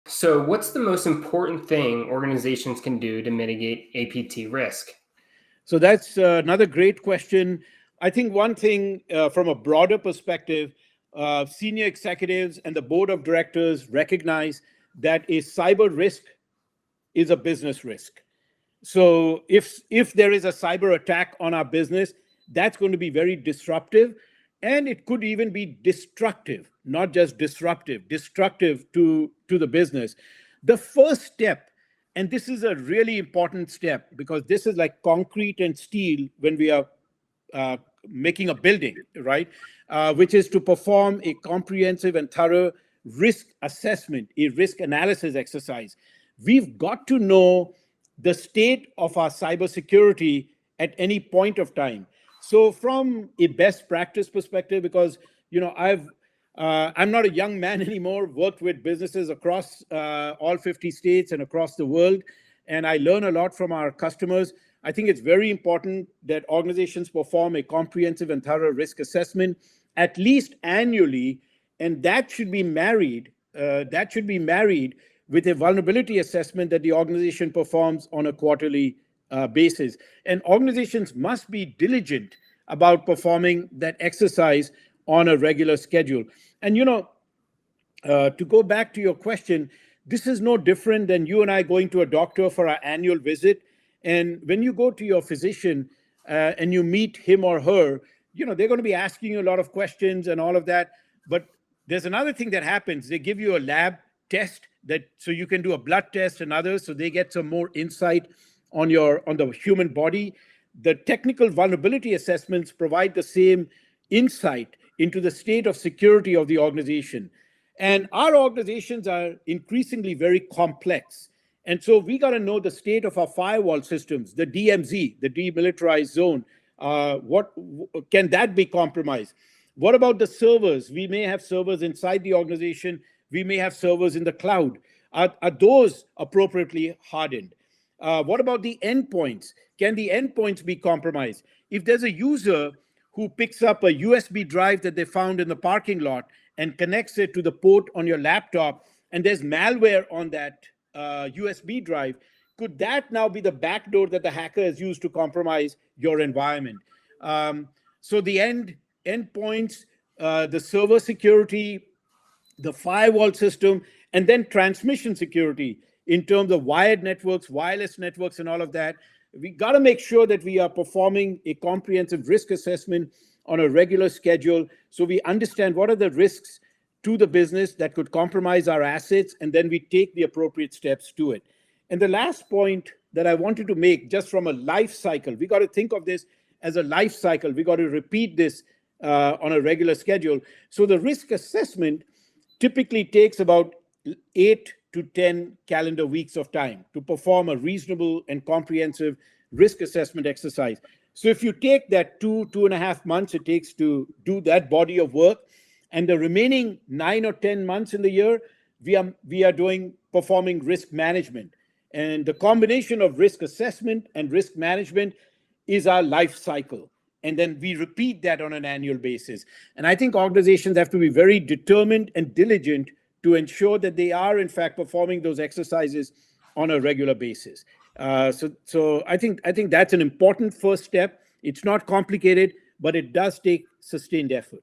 So, what's the most important thing organizations can do to mitigate APT risk? So that's another great question. I think one thing from a broader perspective, senior executives and the board of directors recognize that a cyber risk is a business risk. So if there is a cyber attack on our business, that's going to be very disruptive, and it could even be destructive, not just disruptive, destructive to the business. The first step, and this is a really important step because this is like concrete and steel when we are making a building, right? Which is to perform a comprehensive and thorough risk assessment, a risk analysis exercise. We've got to know the state of our cybersecurity at any point of time. So, from a best practice perspective, because I'm not a young man anymore. Worked with businesses across all 50 states and across the world, and I learn a lot from our customers. I think it's very important that organizations perform a comprehensive and thorough risk assessment at least annually, and that should be married. With a vulnerability assessment that the organization performs on a quarterly basis. And organizations must be diligent about performing that exercise on a regular schedule. And to go back to your question, this is no different than you and I going to a doctor for our annual visit. And when you go to your physician and you meet him or her, they're going to be asking you a lot of questions and all of that. But there's another thing that happens. They give you a lab test so you can do a blood test and others, so they get some more insight on the human body. The technical vulnerability assessments provide the same insight into the state of security of the organization. And our organizations are increasingly very complex. And so we got to know the state of our firewall systems, the DMZ, the demilitarized zone. What can that be compromised? What about the servers? We may have servers inside the organization. We may have servers in the cloud. Are those appropriately hardened? What about the endpoints? Can the endpoints be compromised? If there's a user who picks up a USB drive that they found in the parking lot and connects it to the port on your laptop, and there's malware on that USB drive, could that now be the backdoor that the hacker has used to compromise your environment? So the endpoints, the server security, the firewall system, and then transmission security in terms of wired networks, wireless networks, and all of that. We got to make sure that we are performing a comprehensive risk assessment on a regular schedule so we understand what are the risks to the business that could compromise our assets, and then we take the appropriate steps to it. And the last point that I wanted to make, just from a life cycle, we got to think of this as a life cycle. We got to repeat this on a regular schedule. So the risk assessment typically takes about 8 to 10 calendar weeks of time to perform a reasonable and comprehensive risk assessment exercise. So if you take that 2.5 months it takes to do that body of work, and the remaining 9 or 10 months in the year, we are performing risk management. And the combination of risk assessment and risk management is our life cycle. And then we repeat that on an annual basis. And I think organizations have to be very determined and diligent to ensure that they are, in fact, performing those exercises on a regular basis. So I think that's an important first step. It's not complicated, but it does take sustained effort.